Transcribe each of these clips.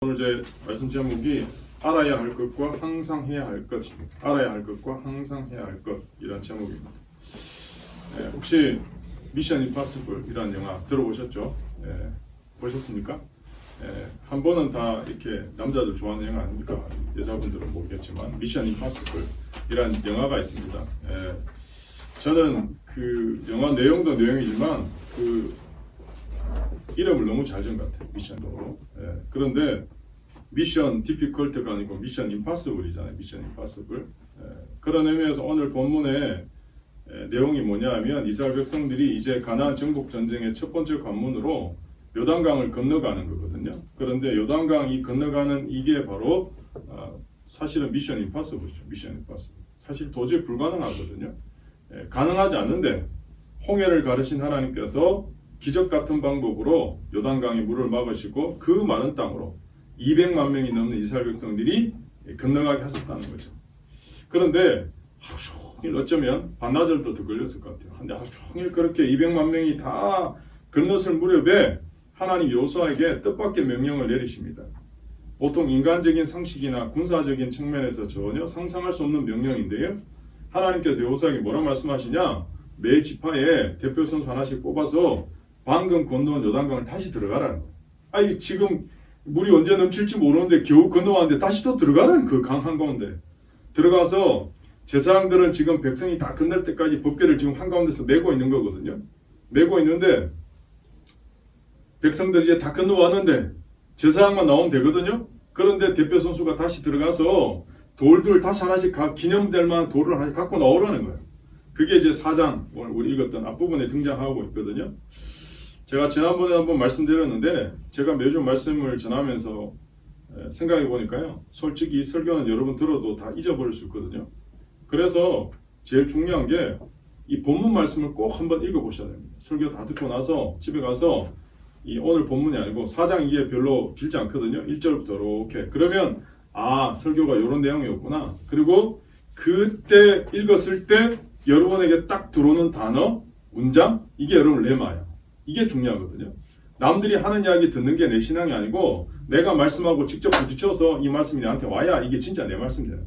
오늘 제 말씀 제목이 알아야 할 것과 항상 해야 할 것입니다. 알아야 할 것과 항상 해야 할 것이란 제목입니다. 혹시 미션 임파서블이라는 영화 들어보셨죠? 보셨습니까? 한 번은 다 이렇게 남자들 좋아하는 영화 아닙니까? 여자분들은 모르겠지만 미션 임파서블이라는 영화가 있습니다. 저는 그 영화 내용도 내용이지만 그 이름을 너무 잘 지은 것 같아요. 미션으로. 그런데 미션 디피컬트가 아니고 미션 임파서블이잖아요. 미션 임파서블. 그런 의미에서 오늘 본문의 내용이 뭐냐 하면 이스라엘 백성들이 이제 가나안 정복 전쟁의 첫 번째 관문으로 요단강을 건너가는 거거든요. 그런데 요단강이 건너가는 이게 바로 사실은 미션 임파서블이죠. 미션 임파서블. 사실 도저히 불가능하거든요. 가능하지 않는데 홍해를 가르신 하나님께서 기적 같은 방법으로 요단강의 물을 막으시고 그 많은 땅으로 200만 명이 넘는 이스라엘 백성들이 건너가게 하셨다는 거죠. 그런데 하루 종일 어쩌면 반나절도 더 걸렸을 것 같아요. 근데 하루 종일 그렇게 200만 명이 다 건넜을 무렵에 하나님 여호수아에게 뜻밖의 명령을 내리십니다. 보통 인간적인 상식이나 군사적인 측면에서 전혀 상상할 수 없는 명령인데요. 하나님께서 여호수아에게 뭐라 말씀하시냐? 매 지파에 대표 선수 하나씩 뽑아서 방금 건너온 요단강을 다시 들어가라는 거예요. 아니 지금 물이 언제 넘칠지 모르는데 겨우 건너왔는데 다시 또 들어가라는 그 강 한가운데 들어가서 제사장들은 지금 백성이 다 끝날 때까지 법궤를 지금 한가운데서 메고 있는 거거든요. 메고 있는데 백성들이 이제 다 건너왔는데 제사장만 나오면 되거든요. 그런데 대표 선수가 다시 들어가서 돌들 다시 하나씩 기념될 만한 돌을 하나씩 갖고 나오라는 거예요. 그게 이제 4장 오늘 우리 읽었던 앞부분에 등장하고 있거든요. 제가 지난번에 한번 말씀드렸는데 제가 매주 말씀을 전하면서 생각해 보니까요. 솔직히 설교는 여러분 들어도 다 잊어버릴 수 있거든요. 그래서 제일 중요한 게 이 본문 말씀을 꼭 한번 읽어보셔야 됩니다. 설교 다 듣고 나서 집에 가서 이 오늘 본문이 아니고 4장 이게 별로 길지 않거든요. 1절부터 이렇게. 그러면 설교가 이런 내용이었구나. 그리고 그때 읽었을 때 여러분에게 딱 들어오는 단어, 문장 이게 여러분 레마야. 이게 중요하거든요. 남들이 하는 이야기 듣는 게 내 신앙이 아니고 내가 말씀하고 직접 부딪혀서 이 말씀이 나한테 와야 이게 진짜 내 말씀이에요.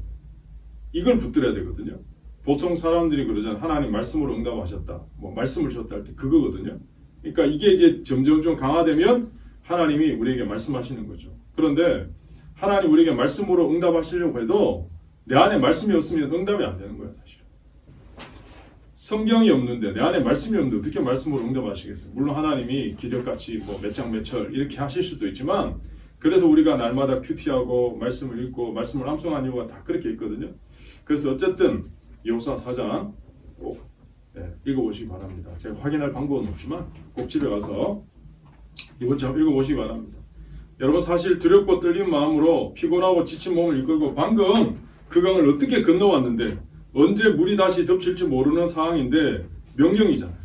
이걸 붙들어야 되거든요. 보통 사람들이 그러잖아요. 하나님 말씀으로 응답하셨다. 뭐 말씀을 주셨다 할 때 그거거든요. 그러니까 이게 이제 점점 강화되면 하나님이 우리에게 말씀하시는 거죠. 그런데 하나님 우리에게 말씀으로 응답하시려고 해도 내 안에 말씀이 없으면 응답이 안 되는 거예요. 사실. 성경이 없는데 내 안에 말씀이 없는데 어떻게 말씀으로 응답하시겠어요? 물론 하나님이 기적같이 뭐 몇 장 몇 철 이렇게 하실 수도 있지만 그래서 우리가 날마다 큐티하고 말씀을 읽고 말씀을 암송한 이유가 다 그렇게 있거든요. 그래서 어쨌든 여호수아 4장 꼭 읽어보시기 바랍니다. 제가 확인할 방법은 없지만 꼭 집에 가서 이것처럼 읽어보시기 바랍니다. 여러분 사실 두렵고 떨린 마음으로 피곤하고 지친 몸을 이끌고 방금 그 강을 어떻게 건너왔는데 언제 물이 다시 덮칠지 모르는 상황인데 명령이잖아요.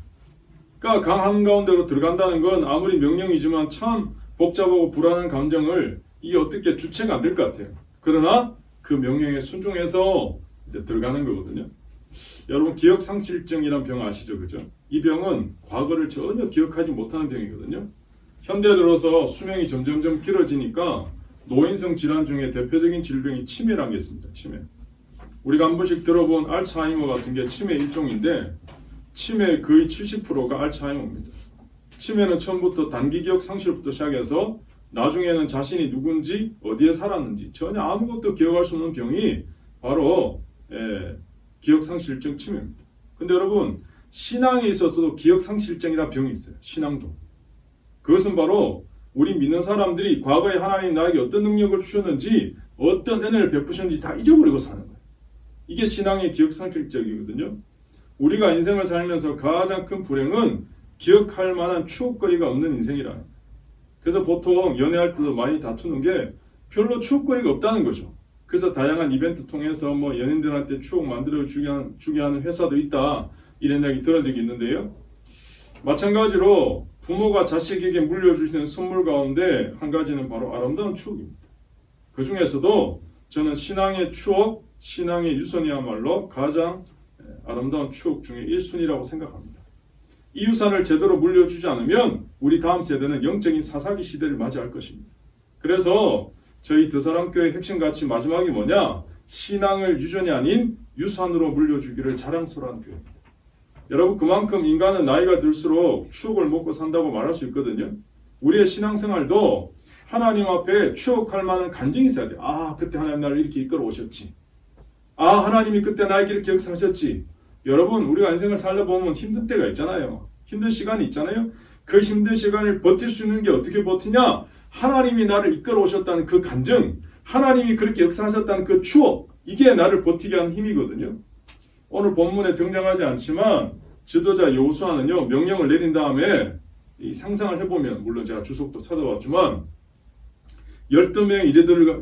그러니까 강 한가운데로 들어간다는 건 아무리 명령이지만 참 복잡하고 불안한 감정을 이게 어떻게 주체가 안 될 것 같아요. 그러나 그 명령에 순종해서 이제 들어가는 거거든요. 여러분 기억상실증이란 병 아시죠? 그죠? 이 병은 과거를 전혀 기억하지 못하는 병이거든요. 현대 들어서 수명이 점점 길어지니까 노인성 질환 중에 대표적인 질병이 치매라는 게 있습니다. 치매. 우리가 한 번씩 들어본 알츠하이머 같은 게 치매 일종인데 치매의 거의 70%가 알츠하이머입니다. 치매는 처음부터 단기 기억 상실부터 시작해서 나중에는 자신이 누군지 어디에 살았는지 전혀 아무것도 기억할 수 없는 병이 바로 기억상실증 치매입니다. 근데 여러분 신앙에 있어서도 기억상실증이라는 병이 있어요. 신앙도. 그것은 바로 우리 믿는 사람들이 과거에 하나님 나에게 어떤 능력을 주셨는지 어떤 은혜를 베푸셨는지 다 잊어버리고 사는 거예요. 이게 신앙의 기억상실증이거든요. 우리가 인생을 살면서 가장 큰 불행은 기억할 만한 추억거리가 없는 인생이라는 거예요. 그래서 보통 연애할 때도 많이 다투는 게 별로 추억거리가 없다는 거죠. 그래서 다양한 이벤트 통해서 뭐 연인들한테 추억 만들어주게 하는 회사도 있다. 이런 이야기 들은 적이 있는데요. 마찬가지로 부모가 자식에게 물려주시는 선물 가운데 한 가지는 바로 아름다운 추억입니다. 그 중에서도 저는 신앙의 추억, 신앙의 유산이야말로 가장 아름다운 추억 중에 1순위라고 생각합니다. 이 유산을 제대로 물려주지 않으면 우리 다음 세대는 영적인 사사기 시대를 맞이할 것입니다. 그래서 저희 드사랑교회 핵심 가치 마지막이 뭐냐? 신앙을 유전이 아닌 유산으로 물려주기를 자랑스러워하는 교회입니다. 여러분, 그만큼 인간은 나이가 들수록 추억을 먹고 산다고 말할 수 있거든요. 우리의 신앙생활도 하나님 앞에 추억할 만한 간증이 있어야 돼요. 아, 그때 하나님 나를 이렇게 이끌어 오셨지. 아, 하나님이 그때 나에게 이렇게 역사하셨지. 여러분, 우리가 인생을 살다 보면 힘든 때가 있잖아요. 힘든 시간이 있잖아요. 그 힘든 시간을 버틸 수 있는 게 어떻게 버티냐? 하나님이 나를 이끌어 오셨다는 그 간증, 하나님이 그렇게 역사하셨다는 그 추억, 이게 나를 버티게 하는 힘이거든요. 오늘 본문에 등장하지 않지만 지도자 여호수아는요, 명령을 내린 다음에 이 상상을 해보면, 물론 제가 주석도 찾아봤지만 12명의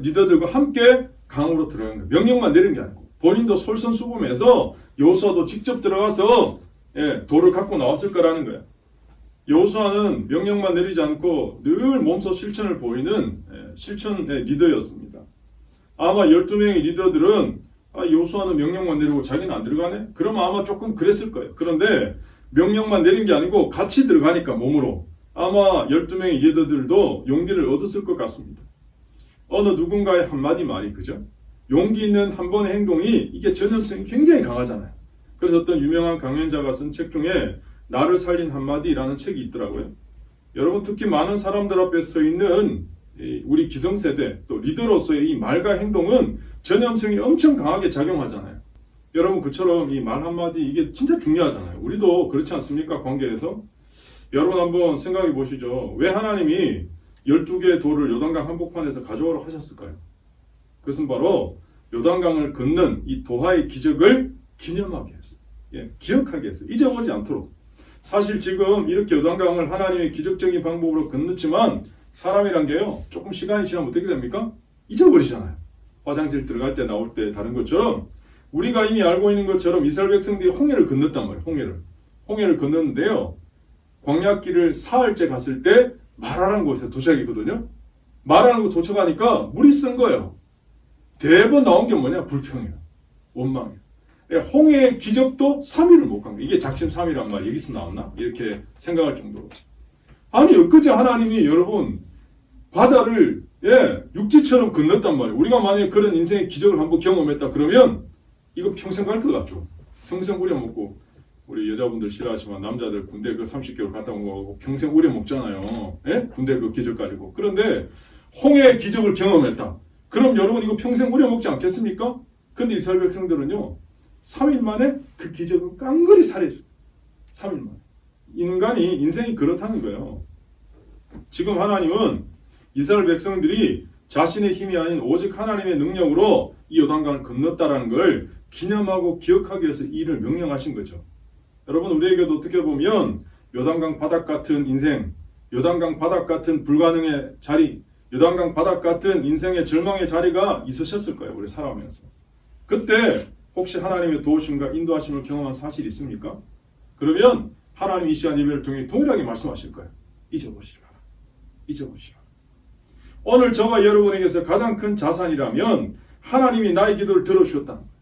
리더들과 함께 강으로 들어간 거예요. 명령만 내린 게 아니고 본인도 솔선수범해서 여호수아도 직접 들어가서 돌을 갖고 나왔을 거라는 거예요. 여호수아는 명령만 내리지 않고 늘 몸소 실천을 보이는 실천의 리더였습니다. 아마 12명의 리더들은 여호수아는 명령만 내리고 자기는 안 들어가네? 그러면 아마 조금 그랬을 거예요. 그런데 명령만 내린 게 아니고 같이 들어가니까 몸으로 아마 12명의 리더들도 용기를 얻었을 것 같습니다. 어느 누군가의 한마디 말이, 그죠? 용기 있는 한 번의 행동이 이게 전염성이 굉장히 강하잖아요. 그래서 어떤 유명한 강연자가 쓴 책 중에 나를 살린 한마디라는 책이 있더라고요. 여러분, 특히 많은 사람들 앞에 서 있는 우리 기성세대 또 리더로서의 이 말과 행동은 전염성이 엄청 강하게 작용하잖아요. 여러분, 그처럼 이 말 한마디 이게 진짜 중요하잖아요. 우리도 그렇지 않습니까? 관계에서. 여러분 한번 생각해 보시죠. 왜 하나님이 12개의 돌을 요단강 한복판에서 가져오라고 하셨을까요? 그것은 바로 요단강을 걷는 이 도하의 기적을 기념하게 했어요. 기억하게 했어요. 잊어버리지 않도록. 사실 지금 이렇게 요단강을 하나님의 기적적인 방법으로 건넜지만 사람이란 게요, 조금 시간이 지나면 어떻게 됩니까? 잊어버리잖아요. 화장실 들어갈 때 나올 때 다른 것처럼 우리가 이미 알고 있는 것처럼 이스라엘 백성들이 홍해를 건넜단 말이에요. 홍해를 건넜는데요, 광야길을 사흘째 갔을 때 마라라는 곳에 도착했거든요. 마라라는 곳 도착하니까 물이 쓴 거예요. 대번 나온 게 뭐냐? 불평이에요. 원망이에요. 홍해의 기적도 3일을 못 간 거예요. 이게 작심 3일이란 말 여기서 나왔나? 이렇게 생각할 정도로. 아니, 엊그제 하나님이 여러분 바다를 육지처럼 건넜단 말이에요. 우리가 만약에 그런 인생의 기적을 한번 경험했다 그러면 이거 평생 갈 것 같죠. 평생 우려먹고, 우리 여자분들 싫어하지만 남자들 군대 그 30개월 갔다 온 거고 평생 우려먹잖아요. 군대 그 기적 가지고. 그런데 홍해의 기적을 경험했다. 그럼 여러분 이거 평생 우려먹지 않겠습니까? 근데 이스라엘 백성들은요, 3일 만에 그 기적은 깡그리 사라져요. 3일 만에. 인생이 그렇다는 거예요. 지금 하나님은 이스라엘 백성들이 자신의 힘이 아닌 오직 하나님의 능력으로 이 요단강을 건넜다라는 걸 기념하고 기억하기 위해서 이 일을 명령하신 거죠. 여러분, 우리에게도 어떻게 보면 요단강 바닥 같은 인생, 요단강 바닥 같은 불가능의 자리, 요단강 바닥 같은 인생의 절망의 자리가 있으셨을 거예요. 우리 살아오면서. 그때 혹시 하나님의 도우심과 인도하심을 경험한 사실이 있습니까? 그러면 하나님 이 시간 예배를 통해 동일하게 말씀하실 거예요. 잊어버리지 마라. 잊어버리지 마라. 오늘 저와 여러분에게서 가장 큰 자산이라면 하나님이 나의 기도를 들어주셨다는 거예요.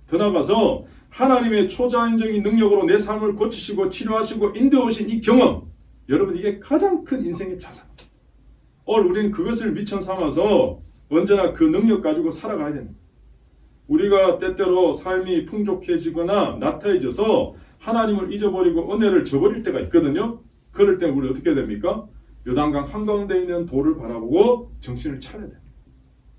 더 나아가서 하나님의 초자연적인 능력으로 내 삶을 고치시고 치료하시고 인도하신 이 경험, 여러분 이게 가장 큰 인생의 자산입니다. 오늘 우리는 그것을 미천 삼아서 언제나 그 능력 가지고 살아가야 됩니다. 우리가 때때로 삶이 풍족해지거나 나태해져서 하나님을 잊어버리고 은혜를 저버릴 때가 있거든요. 그럴 때 우리 어떻게 됩니까? 요단강 한가운데 있는 돌을 바라보고 정신을 차려야 됩니다.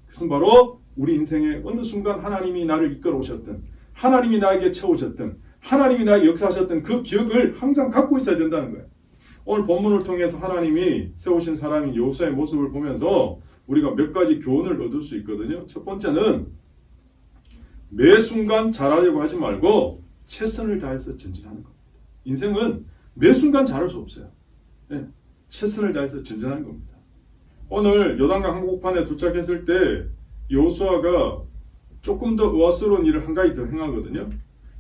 그것은 바로 우리 인생의 어느 순간 하나님이 나를 이끌어 오셨던, 하나님이 나에게 채우셨던, 하나님이 나에게 역사하셨던 그 기억을 항상 갖고 있어야 된다는 거예요. 오늘 본문을 통해서 하나님이 세우신 사람인 여호수아의 모습을 보면서 우리가 몇 가지 교훈을 얻을 수 있거든요. 첫 번째는 매 순간 잘하려고 하지 말고 최선을 다해서 전진하는 겁니다. 인생은 매 순간 잘할 수 없어요. 최선을 다해서 전진하는 겁니다. 오늘 요단강 한복판에 도착했을 때 여호수아가 조금 더 의아스러운 일을 한 가지 더 행하거든요.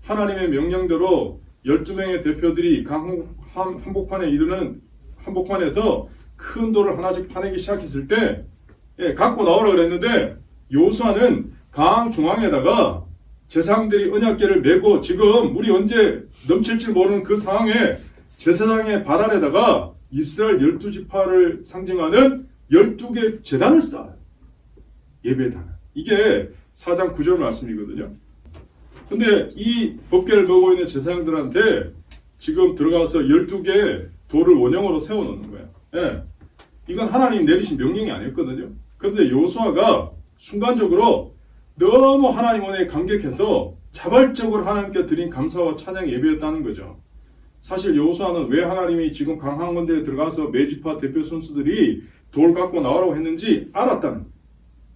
하나님의 명령대로 12명의 대표들이 강 한복판에 이르는 한복판에서 큰 돌을 하나씩 파내기 시작했을 때 갖고 나오라 그랬는데 여호수아는 강 중앙에다가 제사장들이 언약궤를 메고 지금 물이 언제 넘칠지 모르는 그 상황에 제사장의 발 아래다가 이스라엘 12지파를 상징하는 12개 제단을 쌓아요. 예배당을. 이게 4장 9절 말씀이거든요. 근데 이 법궤를 보고 있는 제사장들한테 지금 들어가서 12개 돌을 원형으로 세워놓는 거예요. 예. 이건 하나님 내리신 명령이 아니었거든요. 그런데 여호수아가 순간적으로 너무 하나님 은혜에 감격해서 자발적으로 하나님께 드린 감사와 찬양 예배였다는 거죠. 사실 여호수아는 왜 하나님이 지금 강한군대에 들어가서 매지파 대표 선수들이 돌 갖고 나오라고 했는지 알았다는 거예요.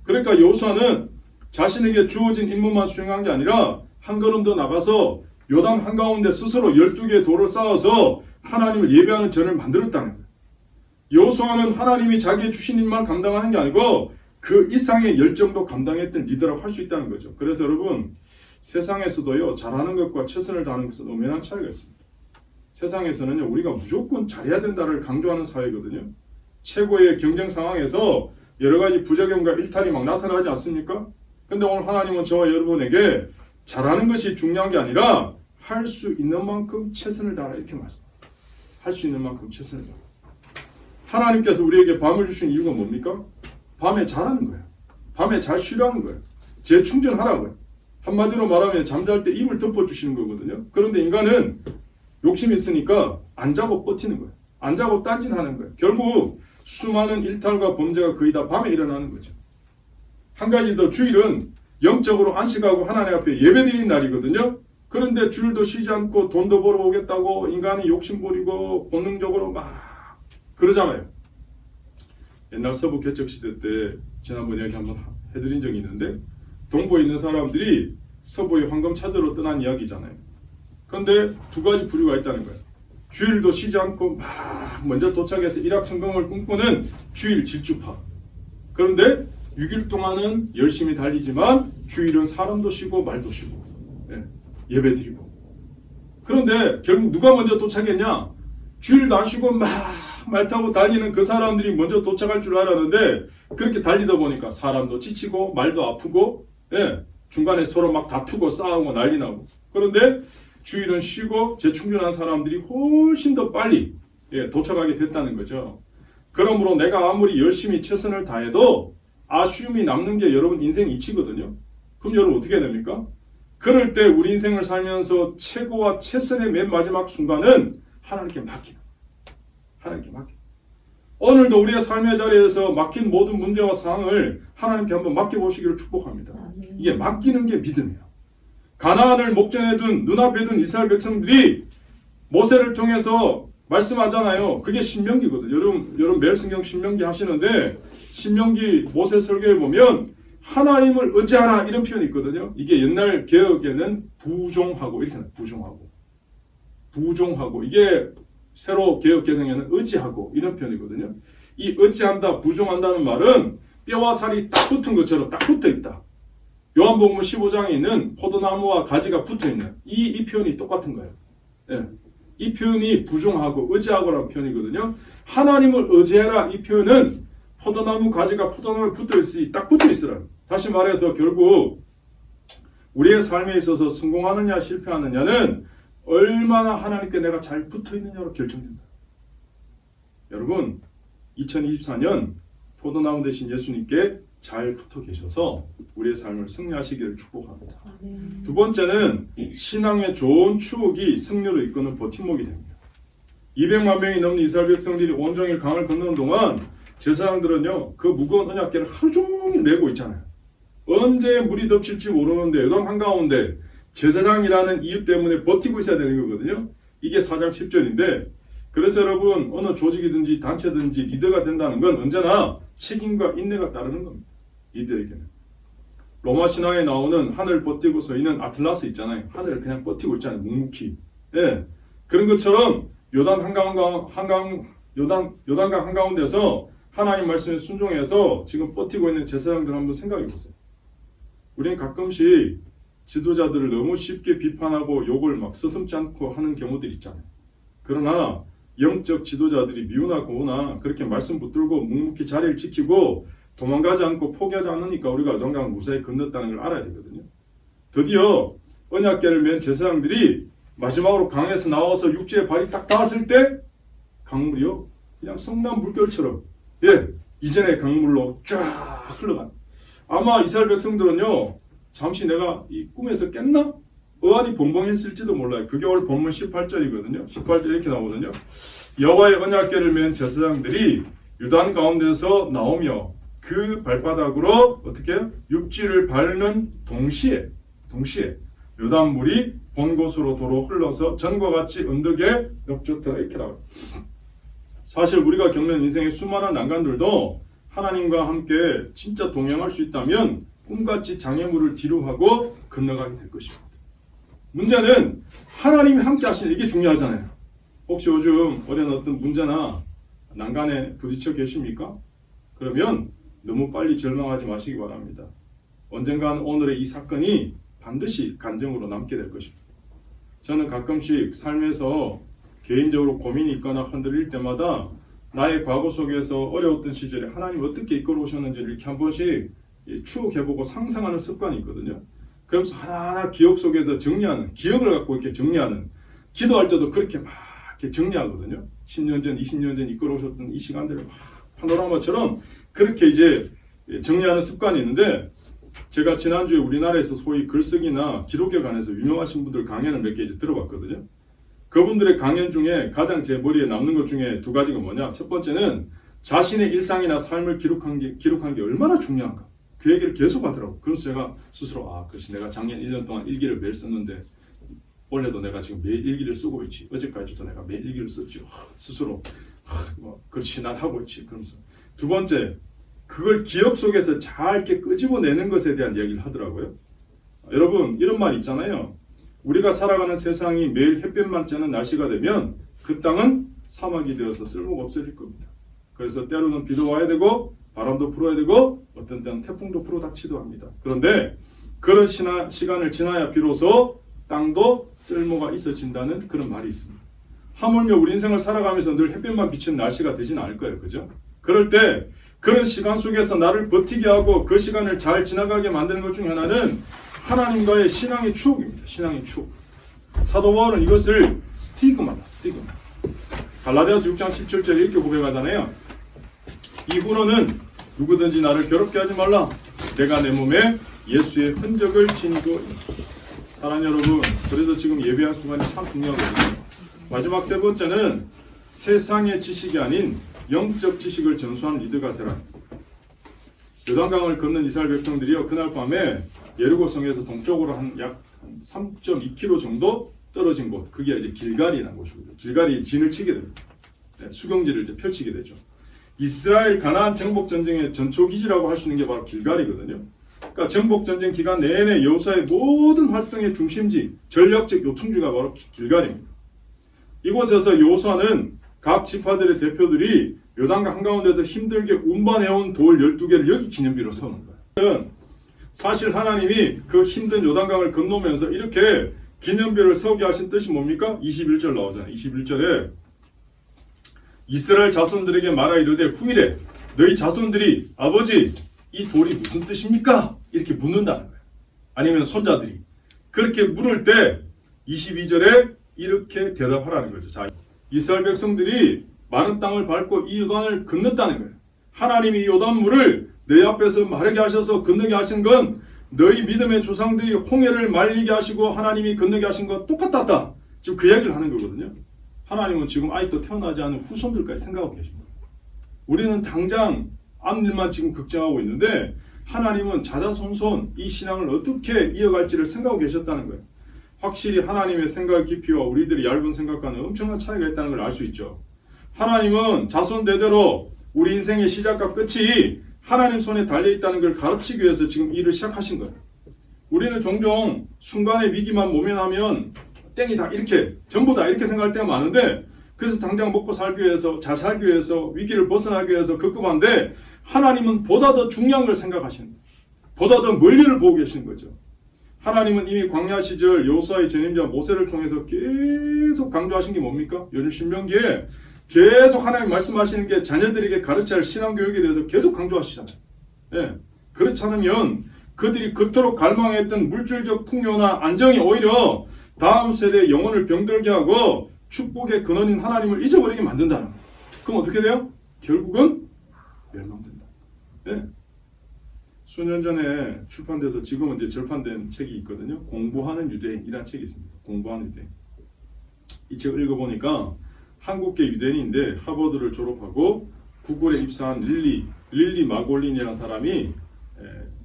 그러니까 여호수아는 자신에게 주어진 임무만 수행한 게 아니라 한 걸음 더 나가서 요단 한가운데 스스로 12개의 돌을 쌓아서 하나님을 예배하는 전을 만들었다는 거예요. 여호수아는 하나님이 자기의 주신 일만 감당하는 게 아니고 그 이상의 열정도 감당했던 리더라고 할 수 있다는 거죠. 그래서 여러분, 세상에서도요, 잘하는 것과 최선을 다하는 것은 엄연한 차이가 있습니다. 세상에서는요, 우리가 무조건 잘해야 된다를 강조하는 사회거든요. 최고의 경쟁 상황에서 여러 가지 부작용과 일탈이 막 나타나지 않습니까? 근데 오늘 하나님은 저와 여러분에게 잘하는 것이 중요한 게 아니라 할 수 있는 만큼 최선을 다하라 이렇게 말씀합니다. 할 수 있는 만큼 최선을 다하라. 하나님께서 우리에게 밤을 주신 이유가 뭡니까? 밤에 자라는 거예요. 밤에 잘 쉬라는 거예요. 재충전하라고요. 한마디로 말하면 잠잘 때 입을 덮어주시는 거거든요. 그런데 인간은 욕심이 있으니까 안 자고 버티는 거예요. 안 자고 딴짓하는 거예요. 결국 수많은 일탈과 범죄가 거의 다 밤에 일어나는 거죠. 한 가지 더, 주일은 영적으로 안식하고 하나님 앞에 예배드리는 날이거든요. 그런데 주일도 쉬지 않고 돈도 벌어오겠다고 인간이 욕심 부리고 본능적으로 막 그러잖아요. 옛날 서부 개척 시대 때 지난번 이야기 한번 해드린 적이 있는데 동부에 있는 사람들이 서부의 황금 찾으러 떠난 이야기잖아요. 그런데 두 가지 부류가 있다는 거예요. 주일도 쉬지 않고 막 먼저 도착해서 일확천금을 꿈꾸는 주일 질주파. 그런데 6일 동안은 열심히 달리지만 주일은 사람도 쉬고 말도 쉬고 예배 드리고. 그런데 결국 누가 먼저 도착했냐? 주일도 안 쉬고 막 말 타고 달리는 그 사람들이 먼저 도착할 줄 알았는데 그렇게 달리다 보니까 사람도 지치고 말도 아프고 중간에 서로 막 다투고 싸우고 난리 나고. 그런데 주일은 쉬고 재충전한 사람들이 훨씬 더 빨리 도착하게 됐다는 거죠. 그러므로 내가 아무리 열심히 최선을 다해도 아쉬움이 남는 게 여러분 인생 이치거든요. 그럼 여러분 어떻게 해야 됩니까? 그럴 때 우리 인생을 살면서 최고와 최선의 맨 마지막 순간은 하나님께 맡기는 거예요. 하나님께 맡기는 거예요. 오늘도 우리의 삶의 자리에서 막힌 모든 문제와 상황을 하나님께 한번 맡겨보시기를 축복합니다. 이게 맡기는 게 믿음이에요. 가나안을 목전에 둔 눈앞에 둔 이스라엘 백성들이 모세를 통해서 말씀하잖아요. 그게 신명기거든요. 여러분 매일 성경 신명기 하시는데 신명기 모세 설교에 보면 하나님을 의지하라 이런 표현이 있거든요. 이게 옛날 개혁에는 부종하고 이렇게 부종하고 이게 새로 개혁 개정에는 의지하고 이런 표현이거든요. 이 의지한다, 부종한다는 말은 뼈와 살이 딱 붙은 것처럼 딱 붙어 있다. 요한복음 15장에 있는 포도나무와 가지가 붙어있는 이 표현이 똑같은 거예요. 이 표현이 부종하고 의지하고라는 표현이거든요. 하나님을 의지해라 이 표현은 포도나무 가지가 포도나무에 붙어있으니 딱 붙어있으라. 다시 말해서 결국 우리의 삶에 있어서 성공하느냐 실패하느냐는 얼마나 하나님께 내가 잘 붙어있느냐로 결정된다. 여러분 2024년 포도나무 대신 예수님께 잘 붙어 계셔서 우리의 삶을 승리하시기를 축복합니다. 두 번째는 신앙의 좋은 추억이 승리로 이끄는 버팀목이 됩니다. 200만 명이 넘는 이스라엘 백성들이 온종일 강을 건너는 동안 제사장들은요 그 무거운 언약궤를 하루 종일 메고 있잖아요. 언제 물이 덮칠지 모르는데 요단 한가운데 제사장이라는 이유 때문에 버티고 있어야 되는 거거든요. 이게 4장 10절인데 그래서 여러분 어느 조직이든지 단체든지 리더가 된다는 건 언제나 책임과 인내가 따르는 겁니다. 이들에게는. 로마 신화에 나오는 하늘 버티고 서 있는 아틀라스 있잖아요. 하늘을 그냥 버티고 있잖아요. 묵묵히. 그런 것처럼 요단강 한가운데서 하나님 말씀에 순종해서 지금 버티고 있는 제사장들 한번 생각해 보세요. 우리는 가끔씩 지도자들을 너무 쉽게 비판하고 욕을 막 서슴지 않고 하는 경우들이 있잖아요. 그러나 영적 지도자들이 미우나 고우나 그렇게 말씀 붙들고 묵묵히 자리를 지키고 도망가지 않고 포기하지 않으니까 우리가 요단강을 무사히 건넜다는 걸 알아야 되거든요. 드디어 언약궤를 맨 제사장들이 마지막으로 강에서 나와서 육지에 발이 딱 닿았을 때 강물이요 그냥 성난 물결처럼 이전의 강물로 쫙 흘러간. 아마 이스라엘 백성들은요, 잠시 내가 이 꿈에서 깼나? 어안이 벙벙했을지도 몰라요. 그게 오늘 본문 18절이거든요. 18절 이렇게 나오거든요. 여호와의 언약궤를 맨 제사장들이 유단 가운데서 나오며 그 발바닥으로 어떻게 해요? 육지를 밟는 동시에 요단물이 본 곳으로 도로 흘러서 전과 같이 언덕에 엎졌더라 이렇게 나와요. 사실 우리가 겪는 인생의 수많은 난관들도 하나님과 함께 진짜 동행할 수 있다면 꿈같이 장애물을 뒤로 하고 건너가게 될 것입니다. 문제는 하나님이 함께 하시는 이게 중요하잖아요. 혹시 요즘 어떤 문제나 난간에 부딪혀 계십니까? 그러면 너무 빨리 절망하지 마시기 바랍니다. 언젠간 오늘의 이 사건이 반드시 간증으로 남게 될 것입니다. 저는 가끔씩 삶에서 개인적으로 고민이 있거나 흔들릴 때마다 나의 과거 속에서 어려웠던 시절에 하나님 어떻게 이끌어 오셨는지를 이렇게 한 번씩 추억해보고 상상하는 습관이 있거든요. 그러면서 하나하나 기억 속에서 정리하는, 기억을 갖고 이렇게 정리하는, 기도할 때도 그렇게 막 이렇게 정리하거든요. 10년 전, 20년 전 이끌어 오셨던 이 시간들을 막 파노라마처럼 그렇게 이제 정리하는 습관이 있는데, 제가 지난주에 우리나라에서 소위 글쓰기나 기록에 관해서 유명하신 분들 강연을 몇 개 이제 들어봤거든요. 그분들의 강연 중에 가장 제 머리에 남는 것 중에 두 가지가 뭐냐? 첫 번째는 자신의 일상이나 삶을 기록한 게 얼마나 중요한가. 그 얘기를 계속 하더라고요. 그래서 제가 스스로 그렇지, 내가 작년 1년 동안 일기를 매일 썼는데 올해도 내가 지금 매일 일기를 쓰고 있지. 어제까지도 내가 매일 일기를 썼지. 스스로 그렇지, 난 하고 있지. 그러면서 두 번째, 그걸 기억 속에서 잘 이렇게 끄집어내는 것에 대한 이야기를 하더라고요. 여러분, 이런 말 있잖아요. 우리가 살아가는 세상이 매일 햇볕만 쬐는 날씨가 되면 그 땅은 사막이 되어서 쓸모가 없어질 겁니다. 그래서 때로는 비도 와야 되고 바람도 불어야 되고 어떤 때는 태풍도 불어닥치도 합니다. 그런데 그런 시간을 지나야 비로소 땅도 쓸모가 있어진다는 그런 말이 있습니다. 하물며 우리 인생을 살아가면서 늘 햇볕만 비치는 날씨가 되지는 않을 거예요. 그죠? 그럴 때 그런 시간 속에서 나를 버티게 하고 그 시간을 잘 지나가게 만드는 것 중에 하나는 하나님과의 신앙의 추억입니다. 신앙의 추억. 사도 바울은 이것을 스티그마다. 갈라디아서 6장 17절에 이렇게 고백하잖아요. 이후로는 누구든지 나를 괴롭게 하지 말라. 내가 내 몸에 예수의 흔적을 지니고 있다. 사랑하는 여러분, 그래서 지금 예배한 순간이 참 중요하거든요. 마지막 세 번째는 세상의 지식이 아닌 영적 지식을 전수하는 리더가 되라. 요단강을 건넌 이스라엘 백성들이요, 그날 밤에 예리고성에서 동쪽으로 약 3.2km 정도 떨어진 곳, 그게 이제 길갈이라는 곳이거든요. 길갈이 진을 치게 됩니다. 수경지를 이제 펼치게 되죠. 이스라엘 가나안 정복 전쟁의 전초기지라고 할 수 있는 게 바로 길갈이거든요. 그러니까 정복 전쟁 기간 내내 여호수아의 모든 활동의 중심지, 전략적 요충지가 바로 길갈입니다. 이곳에서 여호수아는 각 지파들의 대표들이 요단강 한가운데서 힘들게 운반해온 돌 12개를 여기 기념비로 세우는 거예요. 사실 하나님이 그 힘든 요단강을 건너면서 이렇게 기념비를 세우게 하신 뜻이 뭡니까? 21절 나오잖아요. 21절에 이스라엘 자손들에게 말하 이르되 후일에 너희 자손들이 아버지 이 돌이 무슨 뜻입니까? 이렇게 묻는다는 거예요. 아니면 손자들이 그렇게 물을 때 22절에 이렇게 대답하라는 거죠. 자, 이스라엘 백성들이 많은 땅을 밟고 이 요단을 건넜다는 거예요. 하나님이 이 요단물을 너희 앞에서 마르게 하셔서 건너게 하신 건 너희 믿음의 조상들이 홍해를 말리게 하시고 하나님이 건너게 하신 것 똑같다. 지금 그 얘기를 하는 거거든요. 하나님은 지금 아직도 태어나지 않은 후손들까지 생각하고 계십니다. 우리는 당장 앞일만 지금 걱정하고 있는데 하나님은 자자손손 이 신앙을 어떻게 이어갈지를 생각하고 계셨다는 거예요. 확실히 하나님의 생각 깊이와 우리들의 얇은 생각과는 엄청난 차이가 있다는 걸 알 수 있죠. 하나님은 자손 대대로 우리 인생의 시작과 끝이 하나님 손에 달려있다는 걸 가르치기 위해서 지금 일을 시작하신 거예요. 우리는 종종 순간의 위기만 모면하면 땡이 다 이렇게 전부 다 이렇게 생각할 때가 많은데 그래서 당장 먹고 살기 위해서 잘 살기 위해서 위기를 벗어나기 위해서 급급한데 하나님은 보다 더 중요한 걸 생각하시는 거예요. 보다 더 멀리를 보고 계시는 거죠. 하나님은 이미 광야 시절 여호수아의 전임자 모세를 통해서 계속 강조하신 게 뭡니까? 요즘 신명기에 계속 하나님 말씀하시는 게 자녀들에게 가르쳐야 할 신앙교육에 대해서 계속 강조하시잖아요. 예. 그렇지 않으면 그들이 그토록 갈망했던 물질적 풍요나 안정이 오히려 다음 세대의 영혼을 병들게 하고 축복의 근원인 하나님을 잊어버리게 만든다는 거예요. 그럼 어떻게 돼요? 결국은 멸망된다. 예. 수년 전에 출판돼서 지금은 이제 절판된 책이 있거든요. 공부하는 유대인이라는 책이 있습니다. 공부하는 유대인. 이 책을 읽어보니까 한국계 유대인인데 하버드를 졸업하고 구글에 입사한 릴리 마골린이라는 사람이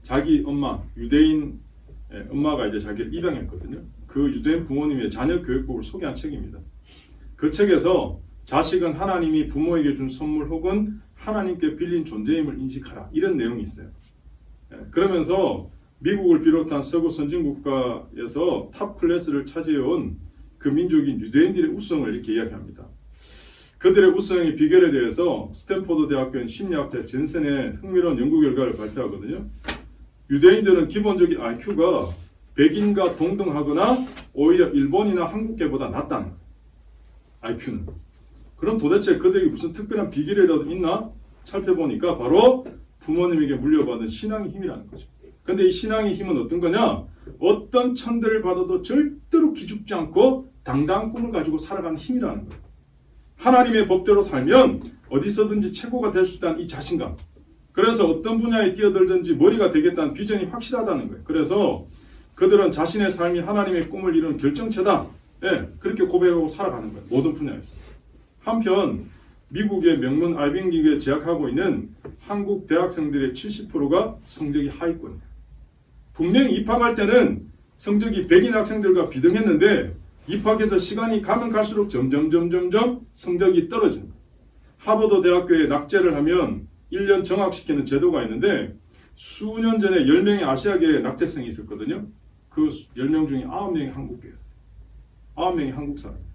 자기 엄마, 유대인 엄마가 이제 자기를 입양했거든요. 그 유대인 부모님의 자녀 교육법을 소개한 책입니다. 그 책에서 자식은 하나님이 부모에게 준 선물 혹은 하나님께 빌린 존재임을 인식하라, 이런 내용이 있어요. 그러면서 미국을 비롯한 서구 선진국가에서 탑 클래스를 차지해온 그 민족인 유대인들의 우성을 이렇게 이야기합니다. 그들의 우성의 비결에 대해서 스탠포드 대학교인 심리학자 젠센의 흥미로운 연구 결과를 발표하거든요. 유대인들은 기본적인 IQ가 백인과 동등하거나 오히려 일본이나 한국계보다 낮다는 거예요. IQ는. 그럼 도대체 그들에게 무슨 특별한 비결이라도 있나? 살펴보니까 바로 부모님에게 물려받은 신앙의 힘이라는 거죠. 근데 이 신앙의 힘은 어떤 거냐? 어떤 천대를 받아도 절대로 기죽지 않고 당당한 꿈을 가지고 살아가는 힘이라는 거예요. 하나님의 법대로 살면 어디서든지 최고가 될 수 있다는 이 자신감. 그래서 어떤 분야에 뛰어들든지 머리가 되겠다는 비전이 확실하다는 거예요. 그래서 그들은 자신의 삶이 하나님의 꿈을 이루는 결정체다. 그렇게 고백하고 살아가는 거예요. 모든 분야에서. 한편 미국의 명문 아이빙리그에 재학하고 있는 한국 대학생들의 70%가 성적이 하위권이에요. 분명히 입학할 때는 성적이 백인 학생들과 비등했는데 입학해서 시간이 가면 갈수록 점점 성적이 떨어지는 거예요. 하버드 대학교에 낙제를 하면 1년 정학시키는 제도가 있는데 수년 전에 10명의 아시아계 낙제생이 있었거든요. 그 10명 중에 9명이 한국계였어요. 9명이 한국 사람이었어요.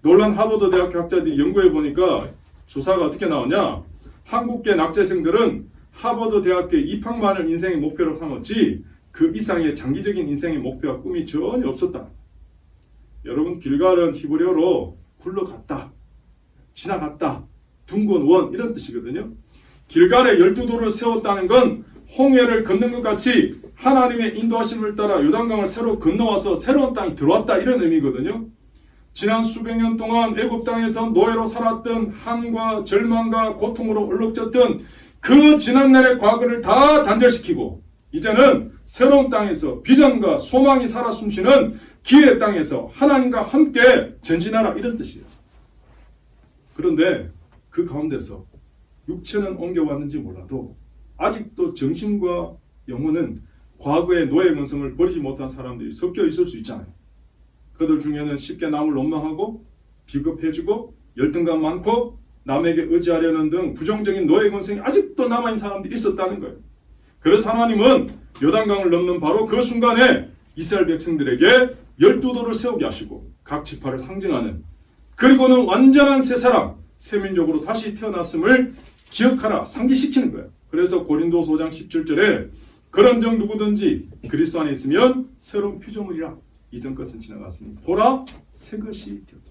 놀란 하버드 대학교 학자들이 연구해 보니까 조사가 어떻게 나오냐? 한국계 낙제생들은 하버드 대학교 입학만을 인생의 목표로 삼았지 그 이상의 장기적인 인생의 목표와 꿈이 전혀 없었다. 여러분, 길갈은 히브리어로 굴러갔다, 지나갔다, 둥근 원, 이런 뜻이거든요. 길갈에 12도를 세웠다는 건 홍해를 건넌 것 같이 하나님의 인도하심을 따라 요단강을 새로 건너와서 새로운 땅이 들어왔다, 이런 의미거든요. 지난 수백 년 동안 애굽 땅에서 노예로 살았던 한과 절망과 고통으로 얼룩졌던 그 지난날의 과거를 다 단절시키고 이제는 새로운 땅에서 비전과 소망이 살아 숨쉬는 기회의 땅에서 하나님과 함께 전진하라, 이런 뜻이에요. 그런데 그 가운데서 육체는 옮겨왔는지 몰라도 아직도 정신과 영혼은 과거의 노예 근성을 버리지 못한 사람들이 섞여 있을 수 있잖아요. 그들 중에는 쉽게 남을 원망하고 비겁해지고 열등감 많고 남에게 의지하려는 등 부정적인 노예 근성이 아직도 남아있는 사람들이 있었다는 거예요. 그래서 하나님은 요단강을 넘는 바로 그 순간에 이스라엘 백성들에게 12도를 세우게 하시고 각 지파를 상징하는, 그리고는 완전한 새 사람, 새 민족으로 다시 태어났음을 기억하라, 상기시키는 거예요. 그래서 고린도서 5장 17절에 그런즉 누구든지 그리스도 안에 있으면 새로운 피조물이라, 이전 것은 지나갔으니 보라 새 것이 되었다.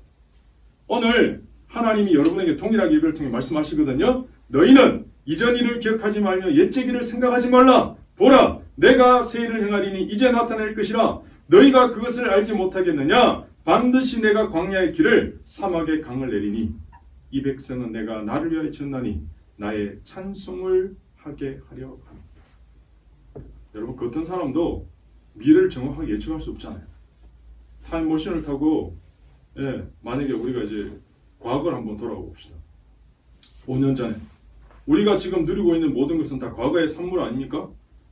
오늘 하나님이 여러분에게 동일하게 예배를 통해 말씀하시거든요. 너희는 이전 일을 기억하지 말며 옛적 일을 생각하지 말라. 보라 내가 새 일을 행하리니 이제 나타낼 것이라. 너희가 그것을 알지 못하겠느냐? 반드시 내가 광야의 길을 사막의 강을 내리니 이 백성은 내가 나를 위하여 지었나니 나의 찬송을 하게 하려 합니다. 여러분, 그 어떤 사람도 미래를 정확하게 예측할 수 없잖아요. 타임머신을 타고 만약에 우리가 이제 과거를 한번 돌아가 봅시다. 5년 전에 우리가 지금 누리고 있는 모든 것은 다 과거의 산물 아닙니까?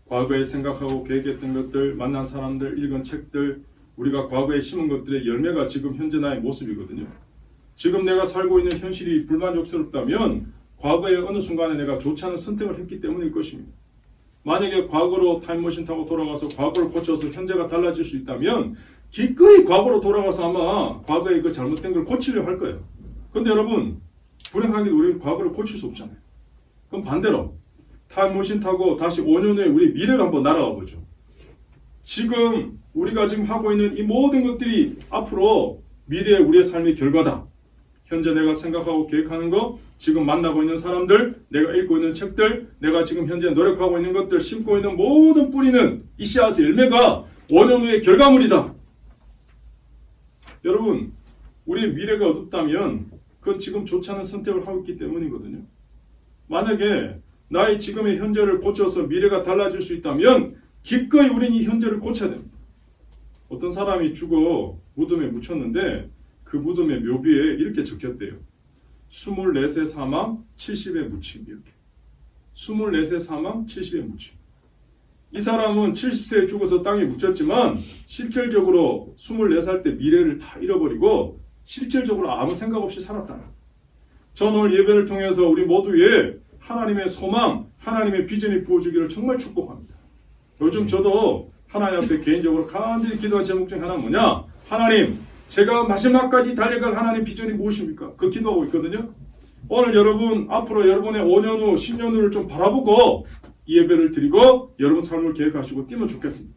과거에 생각하고 계획했던 것들, 만난 사람들, 읽은 책들, 우리가 과거에 심은 것들의 열매가 지금 현재 나의 모습이거든요. 지금 내가 살고 있는 현실이 불만족스럽다면 과거의 어느 순간에 내가 좋지 않은 선택을 했기 때문일 것입니다. 만약에 과거로 타임머신 타고 돌아가서 과거를 고쳐서 현재가 달라질 수 있다면 기꺼이 과거로 돌아가서 아마 과거의 그 잘못된 걸 고치려 할 거예요. 그런데 여러분, 불행하게도 우리는 과거를 고칠 수 없잖아요. 그럼 반대로 타임머신 타고 다시 5년 후에 우리 미래를 한번 날아가 보죠. 지금 우리가 지금 하고 있는 이 모든 것들이 앞으로 미래의 우리의 삶의 결과다. 현재 내가 생각하고 계획하는 거, 지금 만나고 있는 사람들, 내가 읽고 있는 책들, 내가 지금 현재 노력하고 있는 것들, 심고 있는 모든 뿌리는 이 씨앗의 열매가 5년 후의 결과물이다. 여러분, 우리의 미래가 어둡다면 그건 지금 좋지 않은 선택을 하고 있기 때문이거든요. 만약에 나의 지금의 현재를 고쳐서 미래가 달라질 수 있다면 기꺼이 우리는 이 현재를 고쳐야 됩니다. 어떤 사람이 죽어 무덤에 묻혔는데 그 무덤의 묘비에 이렇게 적혔대요. 24세 사망 70에 묻힘. 이렇게 24세 사망 70에 묻힘. 이 사람은 70세에 죽어서 땅에 묻혔지만 실질적으로 24살 때 미래를 다 잃어버리고 실질적으로 아무 생각 없이 살았다는 거예요. 전 오늘 예배를 통해서 우리 모두의 하나님의 소망, 하나님의 비전이 부어주기를 정말 축복합니다. 요즘 저도 하나님 앞에 개인적으로 간절히 기도한 제목 중 하나는 뭐냐? 하나님, 제가 마지막까지 달려갈 하나님 비전이 무엇입니까? 그 기도하고 있거든요. 오늘 여러분, 앞으로 여러분의 5년 후, 10년 후를 좀 바라보고 이 예배를 드리고 여러분 삶을 계획하시고 뛰면 좋겠습니다.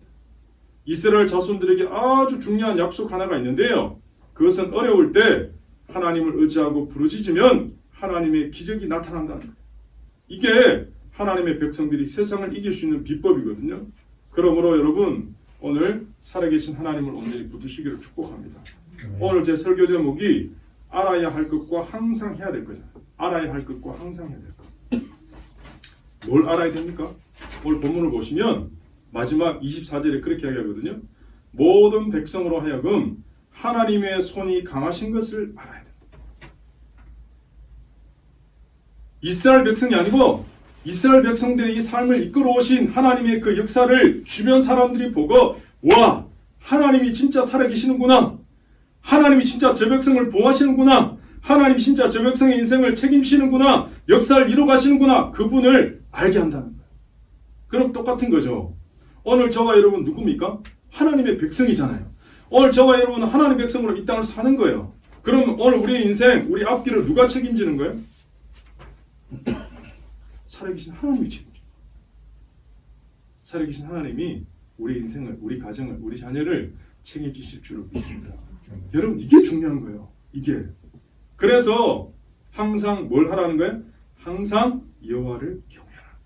이스라엘 자손들에게 아주 중요한 약속 하나가 있는데요. 그것은 어려울 때 하나님을 의지하고 부르짖으면 하나님의 기적이 나타난다는 거예요. 이게 하나님의 백성들이 세상을 이길 수 있는 비법이거든요. 그러므로 여러분 오늘 살아계신 하나님을 온전히 붙드시기를 축복합니다. 오늘 제 설교 제목이 알아야 할 것과 항상 해야 될 거잖아요. 알아야 할 것과 항상 해야 될 것. 뭘 알아야 됩니까? 오늘 본문을 보시면 마지막 24절에 그렇게 이야기하거든요. 모든 백성으로 하여금 하나님의 손이 강하신 것을 알아야 된다. 이스라엘 백성이 아니고 이스라엘 백성들의 이 삶을 이끌어 오신 하나님의 그 역사를 주변 사람들이 보고 와, 하나님이 진짜 살아계시는구나. 하나님이 진짜 제 백성을 보호하시는구나. 하나님이 진짜 제 백성의 인생을 책임지시는구나. 역사를 이뤄가시는구나. 그분을 알게 한다는 거예요. 그럼 똑같은 거죠. 오늘 저와 여러분 누굽니까? 하나님의 백성이잖아요. 오늘 저와 여러분은 하나님의 백성으로 이 땅을 사는 거예요. 그럼 오늘 우리의 인생, 우리 앞길을 누가 책임지는 거예요? 살아계신 하나님이 책임집니다. 살아계신 하나님이 우리 인생을, 우리 가정을, 우리 자녀를 책임지실 줄을 믿습니다. 여러분 이게 중요한 거예요. 이게. 그래서 항상 뭘 하라는 거예요? 항상 여호와를 경외하라.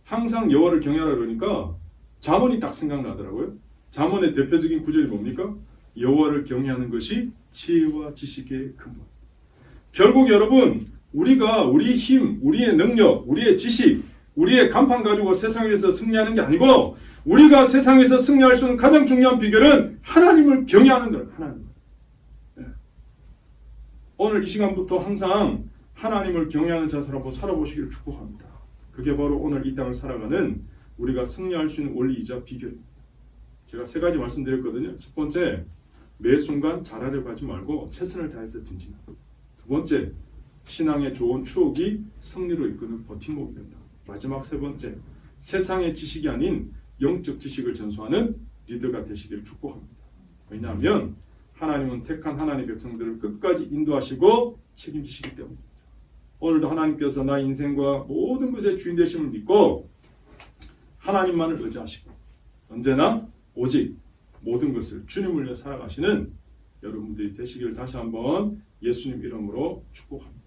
항상 여호와를 경외하라 그러니까 잠언이 딱 생각나더라고요. 잠언의 대표적인 구절이 뭡니까? 여호와를 경외하는 것이 지혜와 지식의 근본. 결국 여러분 우리가 우리의 힘, 우리의 능력, 우리의 지식, 우리의 간판 가지고 세상에서 승리하는 게 아니고 우리가 세상에서 승리할 수 있는 가장 중요한 비결은 하나님을 경외하는 거예요. 하나님. 네. 오늘 이 시간부터 항상 하나님을 경외하는 자세로 한번 살아보시기를 축복합니다. 그게 바로 오늘 이 땅을 살아가는 우리가 승리할 수 있는 원리이자 비결입니다. 제가 3가지 말씀드렸거든요. 첫 번째, 매 순간 잘하려고 하지 말고 최선을 다해서 전진하라. 두 번째, 신앙의 좋은 추억이 승리로 이끄는 버팀목이 된다. 마지막 3번째, 세상의 지식이 아닌 영적 지식을 전수하는 리더가 되시기를 축복합니다. 왜냐하면 하나님은 택한 하나님의 백성들을 끝까지 인도하시고 책임지시기 때문입니다. 오늘도 하나님께서 나의 인생과 모든 것의 주인 되심을 믿고 하나님만을 의지하시고 언제나 오직 모든 것을 주님을 위해 살아가시는 여러분들이 되시기를 다시 한번 예수님 이름으로 축복합니다.